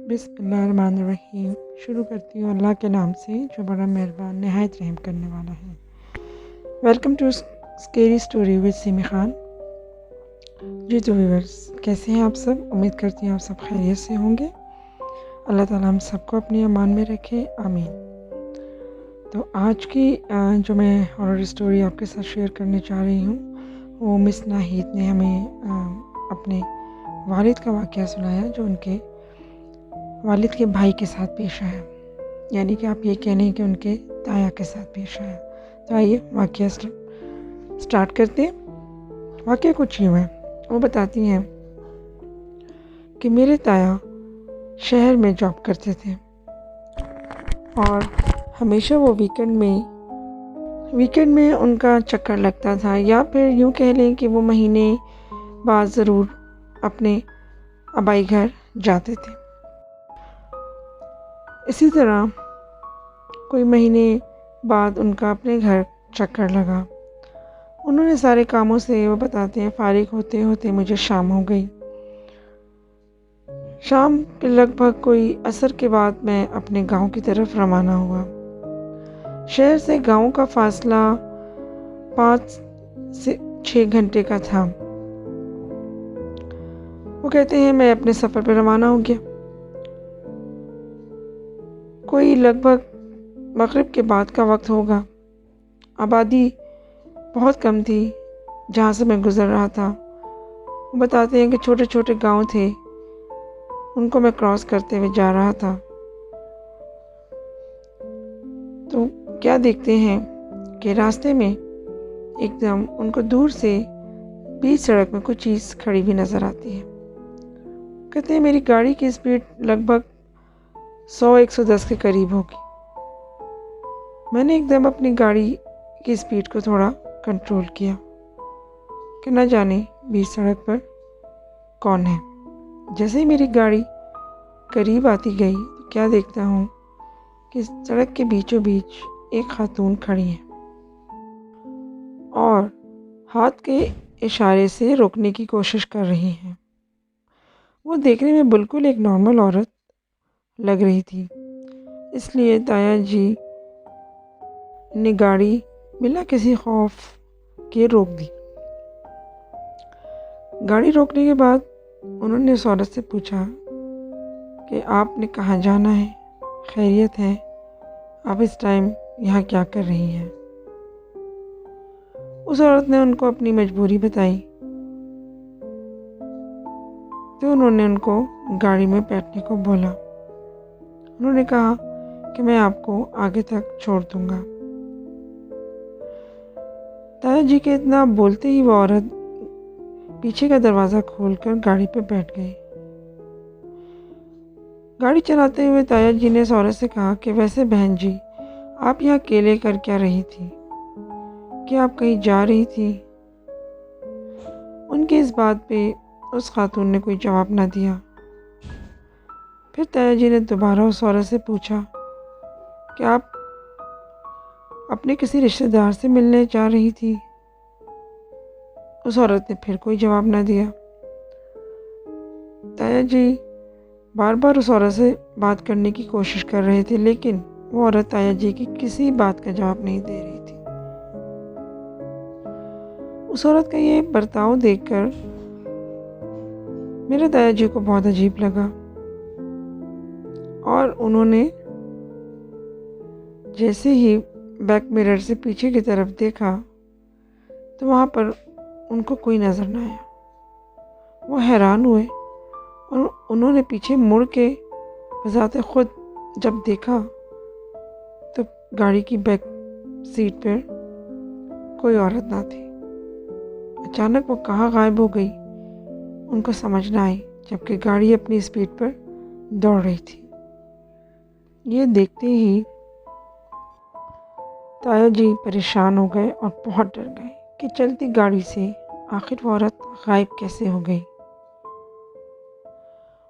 बिस्मिल्लाहिर्रहमानिर्रहीम। शुरू करती हूँ अल्लाह के नाम से जो बड़ा मेहरबान नहायत रहम करने वाला है। Welcome to scary story with Simi Khan. जी तो व्यूअर्स, कैसे हैं आप सब? उम्मीद करती हूँ आप सब खैरियत से होंगे। अल्लाह ताला हम सबको अपनी अमान में रखे, आमीन। तो आज की जो मैं हॉरर स्टोरी आपके साथ शेयर करने जा रही हूँ वो मिस नाहिद ने हमें अपने वालिद का वाक़या सुनाया जो उनके वालिद के भाई के साथ पेश आया, यानी कि आप ये कह लें कि उनके ताया के साथ पेश आया। तो आइए वाक़या स्टार्ट करते हैं। वाक़या कुछ यूँ है, वो बताती हैं कि मेरे ताया शहर में जॉब करते थे और हमेशा वो वीकेंड में उनका चक्कर लगता था, या फिर यूँ कह लें कि वो महीने बाद ज़रूर अपने आबाई घर जाते थे। इसी तरह कोई महीने बाद उनका अपने घर चक्कर लगा। उन्होंने सारे कामों से, वो बताते हैं, फारिग होते होते मुझे शाम हो गई। शाम के लगभग कोई असर के बाद मैं अपने गांव की तरफ रवाना हुआ। शहर से गांव का फासला 5 से 6 घंटे का था। वो कहते हैं मैं अपने सफ़र पर रवाना हो गया। कोई लगभग मगरिब के बाद का वक्त होगा। आबादी बहुत कम थी जहाँ से मैं गुज़र रहा था। वो बताते हैं कि छोटे छोटे गांव थे, उनको मैं क्रॉस करते हुए जा रहा था। तो क्या देखते हैं कि रास्ते में एकदम उनको दूर से बीच सड़क में कुछ चीज़ खड़ी हुई नज़र आती है। कहते हैं मेरी गाड़ी की स्पीड लगभग 100-110 के करीब होगी। मैंने एकदम अपनी गाड़ी की स्पीड को थोड़ा कंट्रोल किया कि न जाने बीच सड़क पर कौन है। जैसे ही मेरी गाड़ी करीब आती गई तो क्या देखता हूँ कि सड़क के बीचों बीच एक खातून खड़ी है और हाथ के इशारे से रोकने की कोशिश कर रही है। वो देखने में बिल्कुल एक नॉर्मल औरत लग रही थी, इसलिए ताया जी ने गाड़ी बिना किसी खौफ के रोक दी। गाड़ी रोकने के बाद उन्होंने उस औरत से पूछा कि आपने कहाँ जाना है, खैरियत है, आप इस टाइम यहाँ क्या कर रही हैं? उस औरत ने उनको अपनी मजबूरी बताई तो उन्होंने उनको गाड़ी में बैठने को बोला। उन्होंने कहा कि मैं आपको आगे तक छोड़ दूंगा। ताया जी के इतना बोलते ही वो औरत पीछे का दरवाज़ा खोलकर गाड़ी पे बैठ गई। गाड़ी चलाते हुए ताया जी ने इस औरत से कहा कि वैसे बहन जी, आप यहाँ अकेले कर क्या रही थी? क्या आप कहीं जा रही थी? उनकी इस बात पे उस खातून ने कोई जवाब ना दिया। फिर ताया जी ने दोबारा उस औरत से पूछा कि आप अपने किसी रिश्तेदार से मिलने जा रही थी? उस औरत ने फिर कोई जवाब ना दिया। ताया जी बार बार उस औरत से बात करने की कोशिश कर रहे थे, लेकिन वो औरत ताया जी की किसी बात का जवाब नहीं दे रही थी। उस औरत का ये बर्ताव देखकर मेरे ताया जी को बहुत अजीब लगा और उन्होंने जैसे ही बैक मिरर से पीछे की तरफ देखा तो वहाँ पर उनको कोई नज़र न आया। वो हैरान हुए और उन्होंने पीछे मुड़ के बजाते खुद जब देखा तो गाड़ी की बैक सीट पर कोई औरत ना थी। अचानक वो कहाँ गायब हो गई उनको समझ ना आई, जबकि गाड़ी अपनी स्पीड पर दौड़ रही थी। ये देखते ही ताया जी परेशान हो गए और बहुत डर गए कि चलती गाड़ी से आखिर वो औरत गायब कैसे हो गई।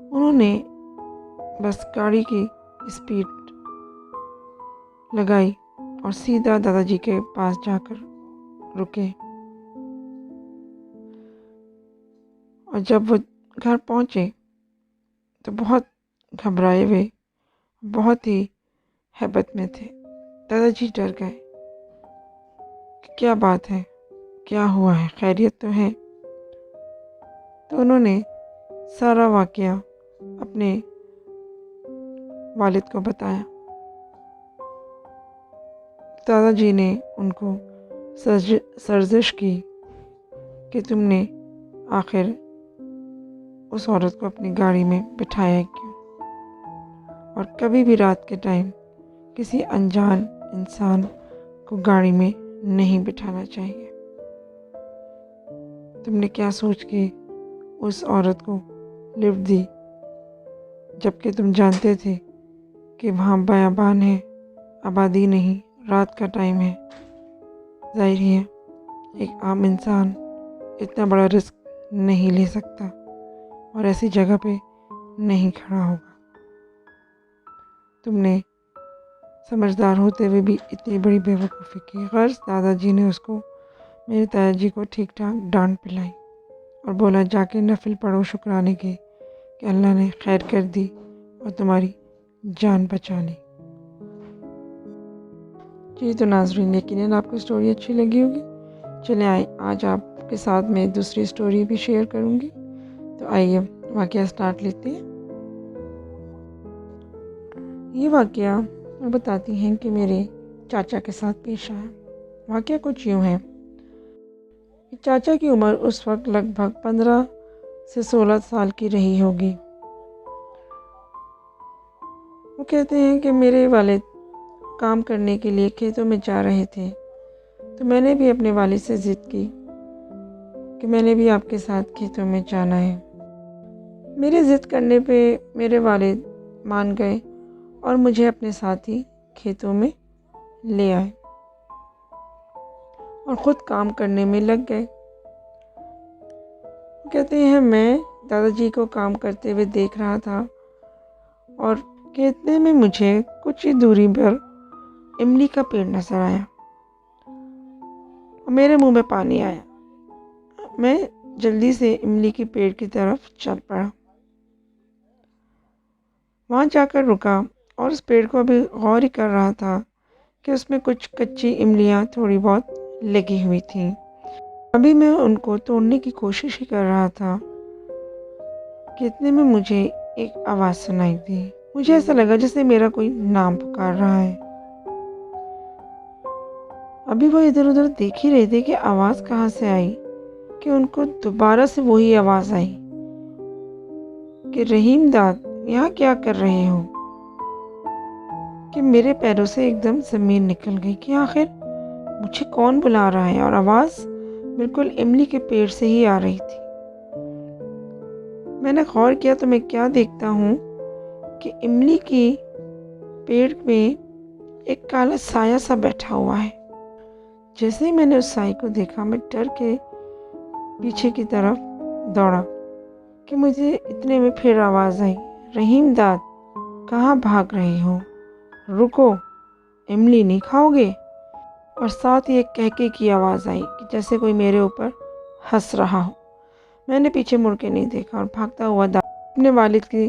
उन्होंने बस गाड़ी की स्पीड लगाई और सीधा दादाजी के पास जाकर रुके। और जब वो घर पहुंचे तो बहुत घबराए हुए, बहुत ही हैबत में थे। दादाजी डर गए कि क्या बात है, क्या हुआ है, खैरियत तो है। तो उन्होंने सारा वाक़या अपने वालिद को बताया। दादाजी ने उनको सर्जिश की कि तुमने आखिर उस औरत को अपनी गाड़ी में बिठाया क्यों, और कभी भी रात के टाइम किसी अनजान इंसान को गाड़ी में नहीं बिठाना चाहिए। तुमने क्या सोच के उस औरत को लिफ्ट दी, जबकि तुम जानते थे कि वहाँ बयाबान है, आबादी नहीं, रात का टाइम है। जाहिर है एक आम इंसान इतना बड़ा रिस्क नहीं ले सकता और ऐसी जगह पे नहीं खड़ा होगा। तुमने समझदार होते हुए भी इतनी बड़ी बेवकूफ़ी की। गर्ज दादाजी ने उसको, मेरे तायाजी को ठीक ठाक डांट पिलाई और बोला, जाके नफिल पढ़ो शुक्राने के कि अल्लाह ने खैर कर दी और तुम्हारी जान बचा ली। जी तो नाज़रीन, यकीनन आपको स्टोरी अच्छी लगी होगी। चले आए, आज आपके साथ मैं दूसरी स्टोरी भी शेयर करूँगी। तो आइए वाक़या स्टार्ट लेते हैं। ये वाक़या बताती हैं कि मेरे चाचा के साथ पेश आया। वाक़या कुछ यूँ है। चाचा की उम्र उस वक्त लगभग 15 से 16 साल की रही होगी। वो कहते हैं कि मेरे वालिद काम करने के लिए खेतों में जा रहे थे, तो मैंने भी अपने वालिद से ज़िद की कि मैंने भी आपके साथ खेतों में जाना है। मेरे ज़िद करने पे मेरे वालिद मान गए और मुझे अपने साथ ही खेतों में ले आए और ख़ुद काम करने में लग गए। कहते हैं मैं दादाजी को काम करते हुए देख रहा था और खेतने में मुझे कुछ ही दूरी पर इमली का पेड़ नजर आया और मेरे मुंह में पानी आया। मैं जल्दी से इमली के पेड़ की तरफ चल पड़ा। वहाँ जाकर रुका और उस पेड़ को अभी गौर ही कर रहा था कि उसमें कुछ कच्ची इमलियाँ थोड़ी बहुत लगी हुई थीं। अभी मैं उनको तोड़ने की कोशिश ही कर रहा था कि इतने में मुझे एक आवाज़ सुनाई दी। मुझे ऐसा लगा जैसे मेरा कोई नाम पुकार रहा है। अभी वो इधर उधर देख ही रहे थे कि आवाज़ कहाँ से आई, कि उनको दोबारा से वही आवाज़ आई कि रहीम दाद, यहाँ क्या कर रहे हो। कि मेरे पैरों से एकदम ज़मीन निकल गई कि आखिर मुझे कौन बुला रहा है, और आवाज़ बिल्कुल इमली के पेड़ से ही आ रही थी। मैंने गौर किया तो मैं क्या देखता हूँ कि इमली के पेड़ में एक काला साया सा बैठा हुआ है। जैसे ही मैंने उस साए को देखा, मैं डर के पीछे की तरफ दौड़ा कि मुझे इतने में फिर आवाज़ आई, रहीम दाद, कहाँ भाग रहे हो, रुको, इमली नहीं खाओगे। और साथ ही एक कहके की आवाज़ आई कि जैसे कोई मेरे ऊपर हंस रहा हो। मैंने पीछे मुड़ के नहीं देखा और भागता हुआ अपने वालिद के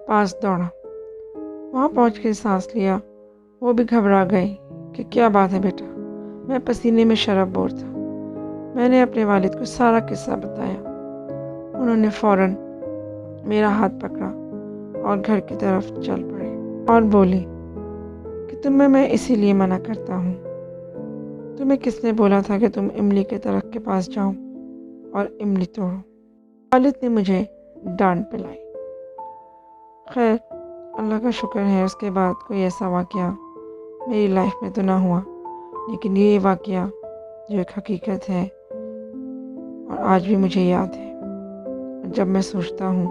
पास दौड़ा। वहाँ पहुँच के सांस लिया। वो भी घबरा गए कि क्या बात है बेटा। मैं पसीने में शराबोर था। मैंने अपने वालिद को सारा किस्सा बताया। उन्होंने फ़ौरन मेरा हाथ पकड़ा और घर की तरफ चल पड़े और बोले कि तुम्हें मैं इसीलिए मना करता हूँ। तुम्हें किसने बोला था कि तुम इमली के दरख्त के पास जाओ और इमली तोड़ो। वालिद ने मुझे डांट पिलाई। खैर अल्लाह का शुक्र है, उसके बाद कोई ऐसा वाक़या मेरी लाइफ में तो ना हुआ, लेकिन ये वाक़या जो एक हकीकत है और आज भी मुझे याद है, और जब मैं सोचता हूँ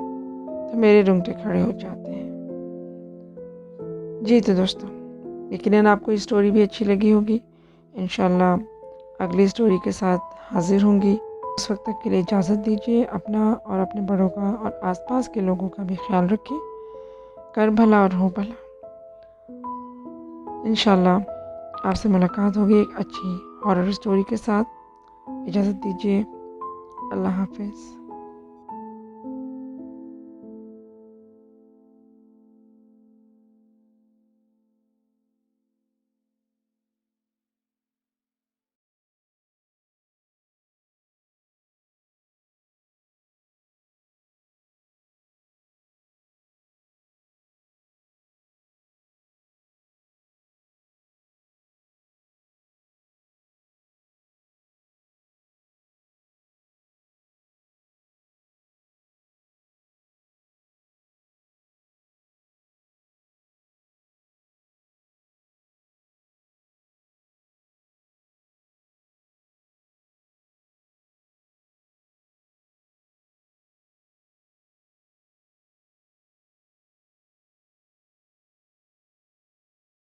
तो मेरे रोंगटे खड़े हो जाते हैं। जी तो दोस्तों, यकीनन आपको ये स्टोरी भी अच्छी लगी होगी। इंशाल्लाह अगली स्टोरी के साथ हाजिर होंगी। उस वक्त तक के लिए इजाज़त दीजिए। अपना और अपने बड़ों का और आसपास के लोगों का भी ख्याल रखिए। कर भला और हो भला। इंशाल्लाह आपसे मुलाकात होगी एक अच्छी हॉरर स्टोरी के साथ। इजाज़त दीजिए। अल्लाह हाफ़िज़।